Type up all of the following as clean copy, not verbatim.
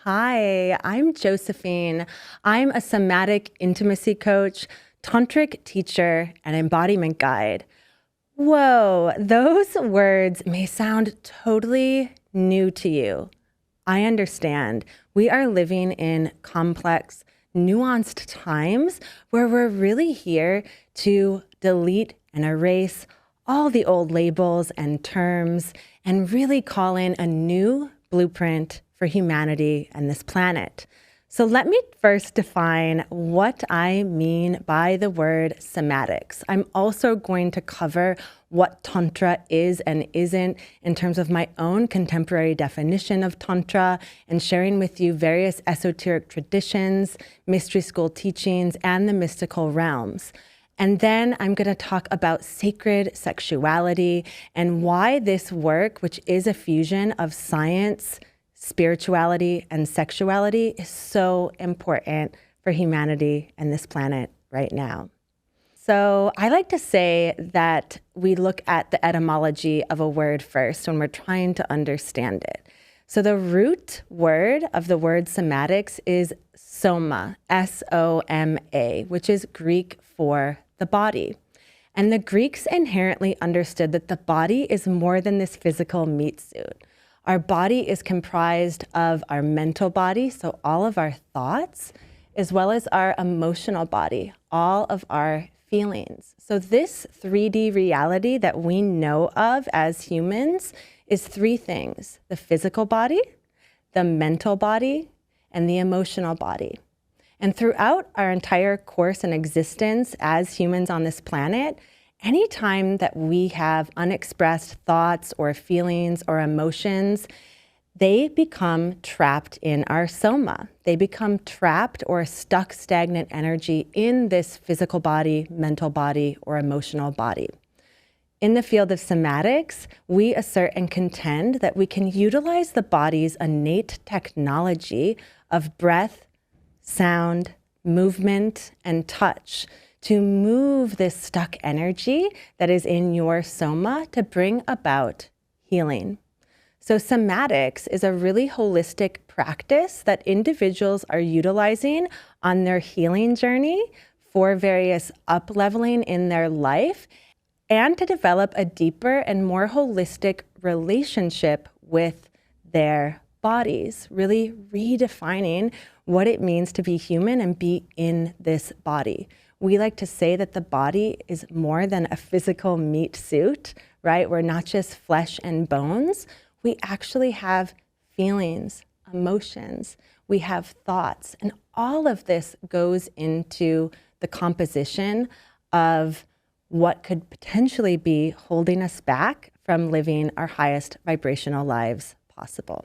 Hi, I'm Josephine. I'm a somatic intimacy coach, tantric teacher, and embodiment guide. Whoa, those words may sound totally new to you. I understand. We are living in complex, nuanced times where we're really here to delete and erase all the old labels and terms and really call in a new blueprint for humanity and this planet. So let me first define what I mean by the word somatics. I'm also going to cover what Tantra is and isn't in terms of my own contemporary definition of Tantra and sharing with you various esoteric traditions, mystery school teachings, and the mystical realms. And then I'm going to talk about sacred sexuality and why this work, which is a fusion of science, spirituality, and sexuality, is so important for humanity and this planet right now. So I like to say that we look at the etymology of a word first when we're trying to understand it. So the root word of the word somatics is soma, S-O-M-A, which is Greek for the body. And the Greeks inherently understood that the body is more than this physical meat suit. Our body is comprised of our mental body, so all of our thoughts, as well as our emotional body, all of our feelings. So this 3D reality that we know of as humans is three things: the physical body, the mental body, and the emotional body. And throughout our entire course and existence as humans on this planet, anytime that we have unexpressed thoughts or feelings or emotions, they become trapped in our soma. They become trapped or stuck stagnant energy in this physical body, mental body, or emotional body. In the field of somatics, we assert and contend that we can utilize the body's innate technology of breath, sound, movement, and touch to move this stuck energy that is in your soma to bring about healing. So somatics is a really holistic practice that individuals are utilizing on their healing journey for various up-leveling in their life and to develop a deeper and more holistic relationship with their bodies, really redefining what it means to be human and be in this body. We like to say that the body is more than a physical meat suit, right? We're not just flesh and bones. We actually have feelings, emotions, we have thoughts, and all of this goes into the composition of what could potentially be holding us back from living our highest vibrational lives possible.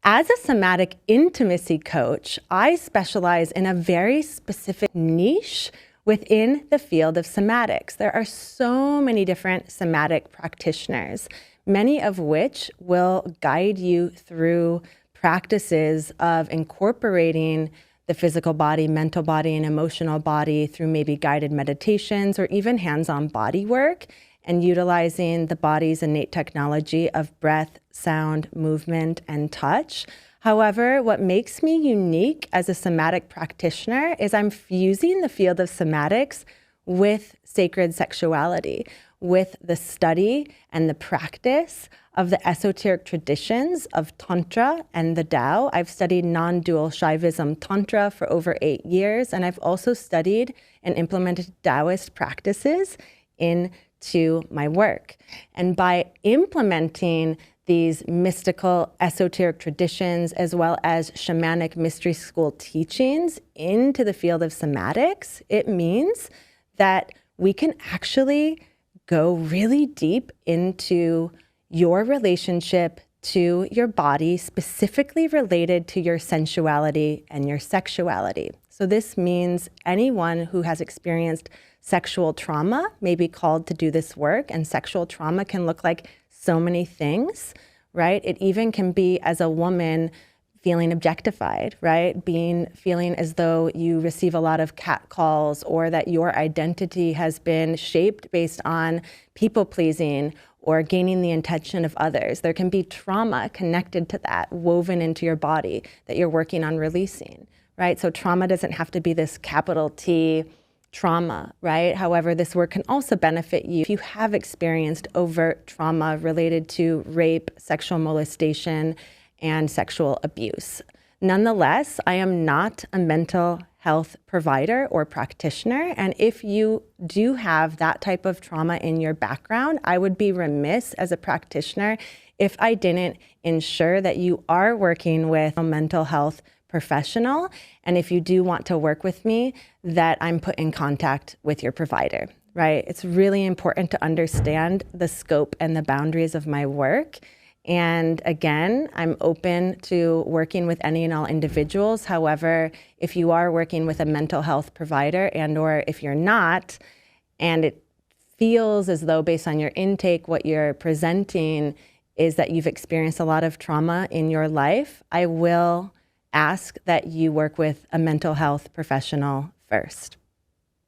As a somatic intimacy coach, I specialize in a very specific niche within the field of somatics. There are so many different somatic practitioners, many of which will guide you through practices of incorporating the physical body, mental body, and emotional body through maybe guided meditations or even hands-on body work, and utilizing the body's innate technology of breath, sound, movement, and touch. However, what makes me unique as a somatic practitioner is I'm fusing the field of somatics with sacred sexuality, with the study and the practice of the esoteric traditions of Tantra and the Tao. I've studied non-dual Shaivism Tantra for over 8 years, and I've also studied and implemented Taoist practices into my work. And by implementing these mystical, esoteric traditions, as well as shamanic mystery school teachings into the field of somatics, it means that we can actually go really deep into your relationship to your body, specifically related to your sensuality and your sexuality. So this means anyone who has experienced sexual trauma may be called to do this work, and sexual trauma can look like so many things, right? It even can be as a woman feeling objectified, right? Feeling as though you receive a lot of catcalls, or that your identity has been shaped based on people pleasing or gaining the attention of others. There can be trauma connected to that, woven into your body that you're working on releasing, right? So trauma doesn't have to be this capital T trauma, right? However, this work can also benefit you if you have experienced overt trauma related to rape, sexual molestation, and sexual abuse. Nonetheless, I am not a mental health provider or practitioner. And if you do have that type of trauma in your background, I would be remiss as a practitioner if I didn't ensure that you are working with a mental health professional. And if you do want to work with me, that I'm put in contact with your provider, right? It's really important to understand the scope and the boundaries of my work. And again, I'm open to working with any and all individuals. However, if you are working with a mental health provider and or if you're not, and it feels as though based on your intake, what you're presenting is that you've experienced a lot of trauma in your life, I will ask that you work with a mental health professional first.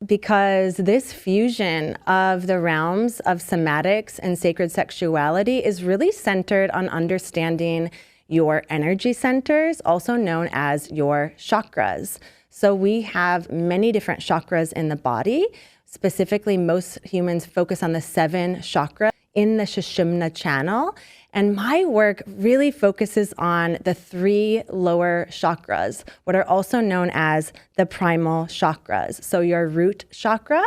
Because this fusion of the realms of somatics and sacred sexuality is really centered on understanding your energy centers, also known as your chakras. So we have many different chakras in the body. Specifically, most humans focus on the 7 chakras in the Sushumna channel. And my work really focuses on the 3 lower chakras, what are also known as the primal chakras. So your root chakra,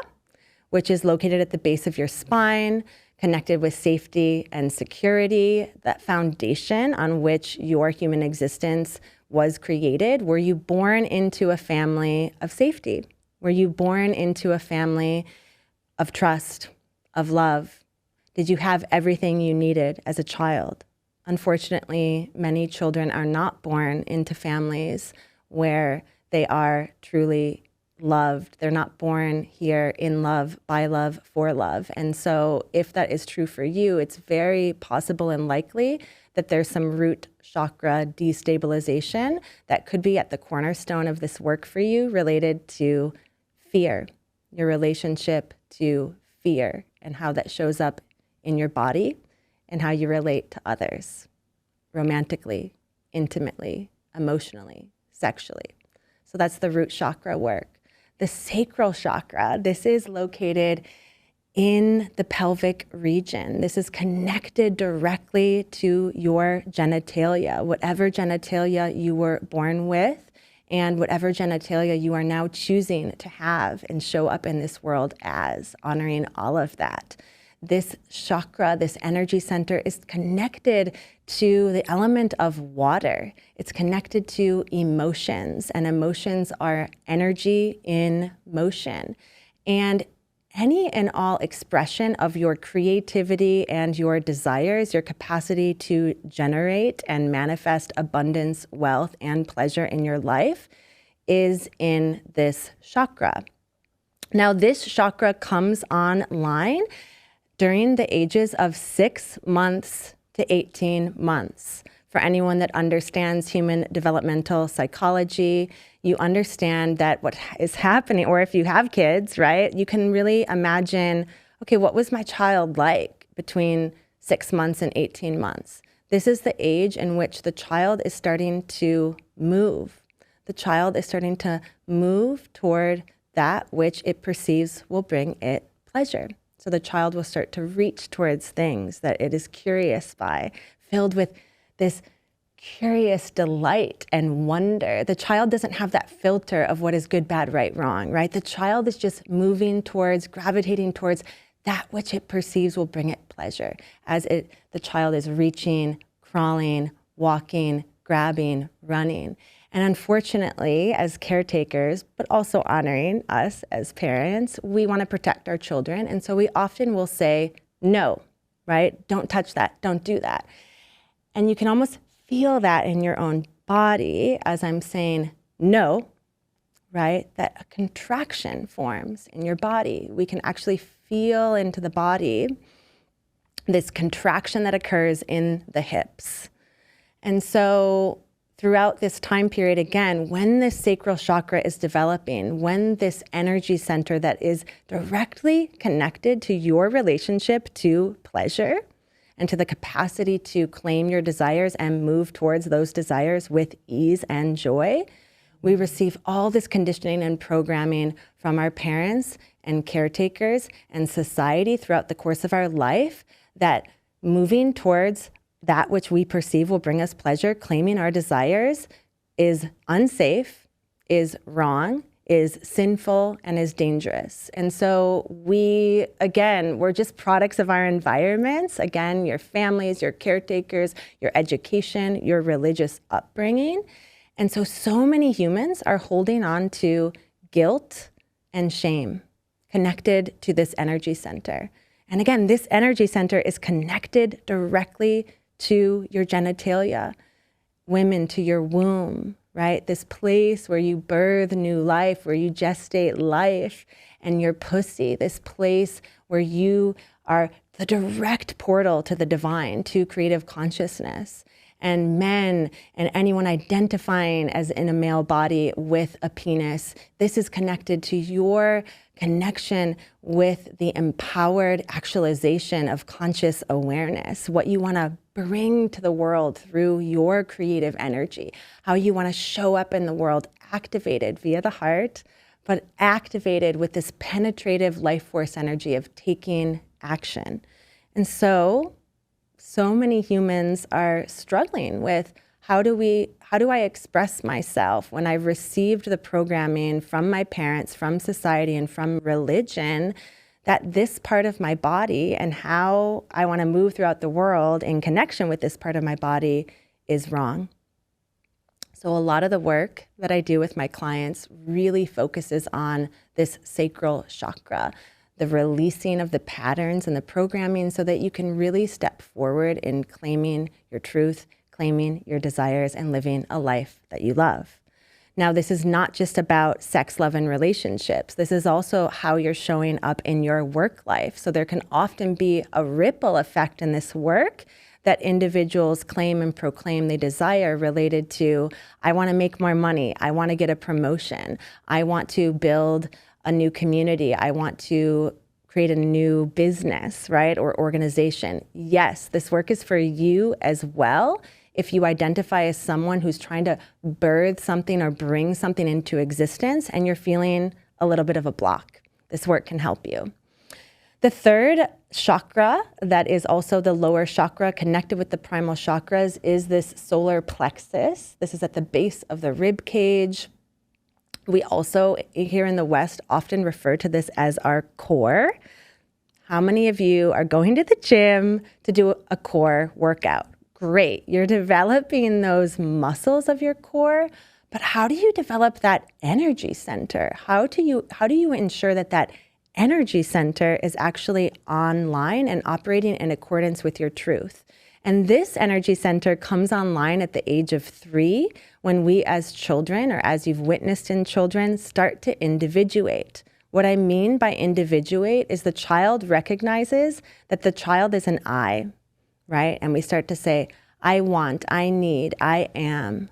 which is located at the base of your spine, connected with safety and security, that foundation on which your human existence was created. Were you born into a family of safety? Were you born into a family of trust, of love? Did you have everything you needed as a child? Unfortunately, many children are not born into families where they are truly loved. They're not born here in love, by love, for love. And so if that is true for you, it's very possible and likely that there's some root chakra destabilization that could be at the cornerstone of this work for you related to fear, your relationship to fear and how that shows up in your body and how you relate to others, romantically, intimately, emotionally, sexually. So that's the root chakra work. The sacral chakra, this is located in the pelvic region. This is connected directly to your genitalia, whatever genitalia you were born with and whatever genitalia you are now choosing to have and show up in this world as, honoring all of that. This chakra, this energy center is connected to the element of water. It's connected to emotions, and emotions are energy in motion. And any and all expression of your creativity and your desires, your capacity to generate and manifest abundance, wealth, and pleasure in your life is in this chakra. Now, this chakra comes online during the ages of 6 months to 18 months. For anyone that understands human developmental psychology, you understand that what is happening, or if you have kids, right, you can really imagine, okay, what was my child like between 6 months and 18 months? This is the age in which the child is starting to move. The child is starting to move toward that which it perceives will bring it pleasure. So the child will start to reach towards things that it is curious by, filled with this curious delight and wonder. The child doesn't have that filter of what is good, bad, right, wrong, right? The child is just moving towards, gravitating towards that which it perceives will bring it pleasure. As the child is reaching, crawling, walking, grabbing, running. And unfortunately, as caretakers, but also honoring us as parents, we want to protect our children. And so we often will say, no, right? Don't touch that. Don't do that. And you can almost feel that in your own body as I'm saying no, right? That a contraction forms in your body. We can actually feel into the body this contraction that occurs in the hips. And so throughout this time period, again, when this sacral chakra is developing, when this energy center that is directly connected to your relationship to pleasure, and to the capacity to claim your desires and move towards those desires with ease and joy, we receive all this conditioning and programming from our parents and caretakers and society throughout the course of our life that moving towards that which we perceive will bring us pleasure, claiming our desires, is unsafe, is wrong, is sinful, and is dangerous. And so we're just products of our environments. Again, your families, your caretakers, your education, your religious upbringing. And so many humans are holding on to guilt and shame connected to this energy center. And again, this energy center is connected directly to your genitalia, women to your womb, right? This place where you birth new life, where you gestate life, and your pussy, this place where you are the direct portal to the divine, to creative consciousness. And men and anyone identifying as in a male body with a penis, this is connected to your connection with the empowered actualization of conscious awareness, what you want to bring to the world through your creative energy, how you want to show up in the world activated via the heart, but activated with this penetrative life force energy of taking action. And so many humans are struggling with how do I express myself when I've received the programming from my parents, from society, and from religion that this part of my body and how I want to move throughout the world in connection with this part of my body is wrong. So a lot of the work that I do with my clients really focuses on this sacral chakra, the releasing of the patterns and the programming so that you can really step forward in claiming your truth, claiming your desires, and living a life that you love. Now, this is not just about sex, love, and relationships. This is also how you're showing up in your work life. So there can often be a ripple effect in this work that individuals claim and proclaim they desire related to, I want to make more money, I want to get a promotion, I want to build a new community, I want to create a new business, right, or organization. Yes, this work is for you as well. If you identify as someone who's trying to birth something or bring something into existence and you're feeling a little bit of a block, this work can help you. The third chakra that is also the lower chakra connected with the primal chakras is this solar plexus. This is at the base of the rib cage. We also, here in the West, often refer to this as our core. How many of you are going to the gym to do a core workout? Great, you're developing those muscles of your core, but how do you develop that energy center? How do you ensure that that energy center is actually online and operating in accordance with your truth? And this energy center comes online at the age of 3 when we as children, or as you've witnessed in children, start to individuate. What I mean by individuate is the child recognizes that the child is an I, right? And we start to say, I want, I need, I am,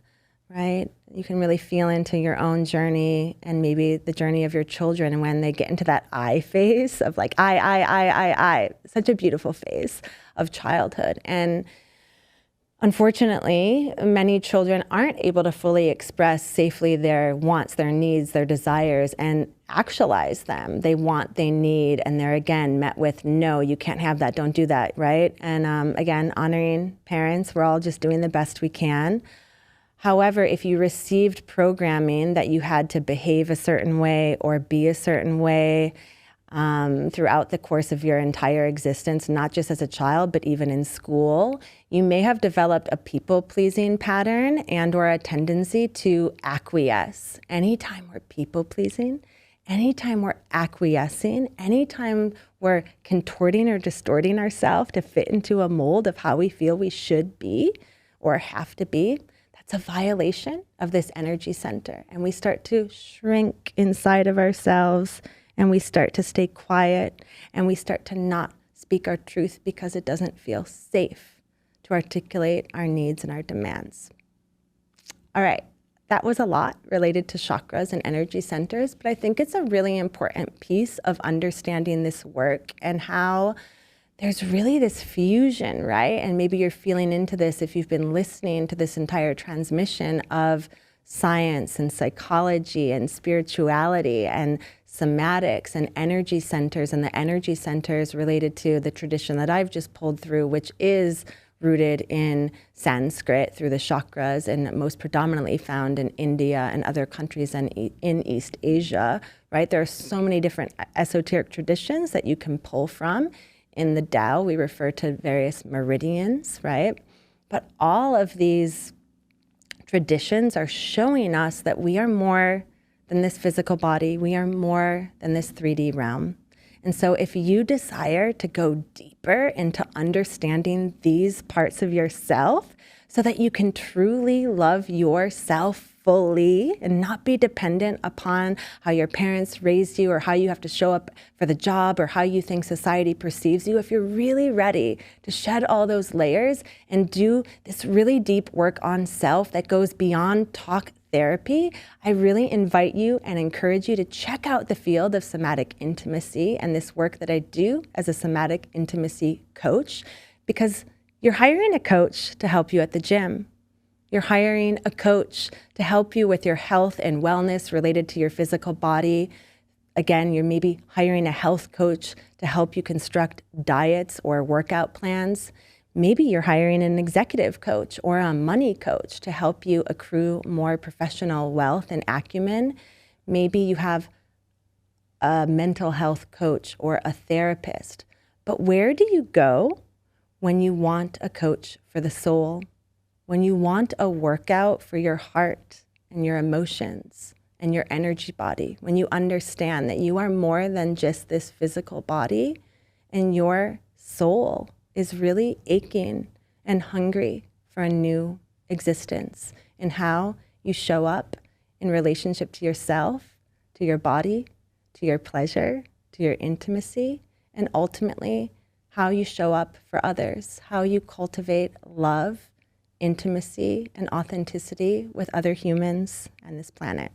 right? You can really feel into your own journey and maybe the journey of your children. And when they get into that I phase of like, I, such a beautiful phase of childhood. And unfortunately, many children aren't able to fully express safely their wants, their needs, their desires, and actualize them. They want, they need, and they're again met with, no, you can't have that, don't do that, right? And again, honoring parents, we're all just doing the best we can. However, if you received programming that you had to behave a certain way or be a certain way throughout the course of your entire existence, not just as a child, but even in school, you may have developed a people-pleasing pattern and or a tendency to acquiesce. Anytime we're people-pleasing, anytime we're acquiescing, anytime we're contorting or distorting ourselves to fit into a mold of how we feel we should be or have to be, that's a violation of this energy center. And we start to shrink inside of ourselves, and we start to stay quiet, and we start to not speak our truth because it doesn't feel safe to articulate our needs and our demands. All right, that was a lot related to chakras and energy centers, but I think it's a really important piece of understanding this work and how there's really this fusion, right? And maybe you're feeling into this if you've been listening to this entire transmission of science and psychology and spirituality and somatics and energy centers, and the energy centers related to the tradition that I've just pulled through, which is rooted in Sanskrit through the chakras and most predominantly found in India and other countries and in East Asia, right? There are so many different esoteric traditions that you can pull from. In the Tao, we refer to various meridians, right? But all of these traditions are showing us that we are more than this physical body. We are more than this 3D realm. And so if you desire to go deeper into understanding these parts of yourself so that you can truly love yourself fully and not be dependent upon how your parents raised you or how you have to show up for the job or how you think society perceives you, if you're really ready to shed all those layers and do this really deep work on self that goes beyond talk therapy, I really invite you and encourage you to check out the field of somatic intimacy and this work that I do as a somatic intimacy coach, because you're hiring a coach to help you at the gym. You're hiring a coach to help you with your health and wellness related to your physical body. Again, you're maybe hiring a health coach to help you construct diets or workout plans. Maybe you're hiring an executive coach or a money coach to help you accrue more professional wealth and acumen. Maybe you have a mental health coach or a therapist. But where do you go when you want a coach for the soul? When you want a workout for your heart and your emotions and your energy body? When you understand that you are more than just this physical body and your soul is really aching and hungry for a new existence in how you show up in relationship to yourself, to your body, to your pleasure, to your intimacy, and ultimately how you show up for others, how you cultivate love, intimacy, and authenticity with other humans and this planet.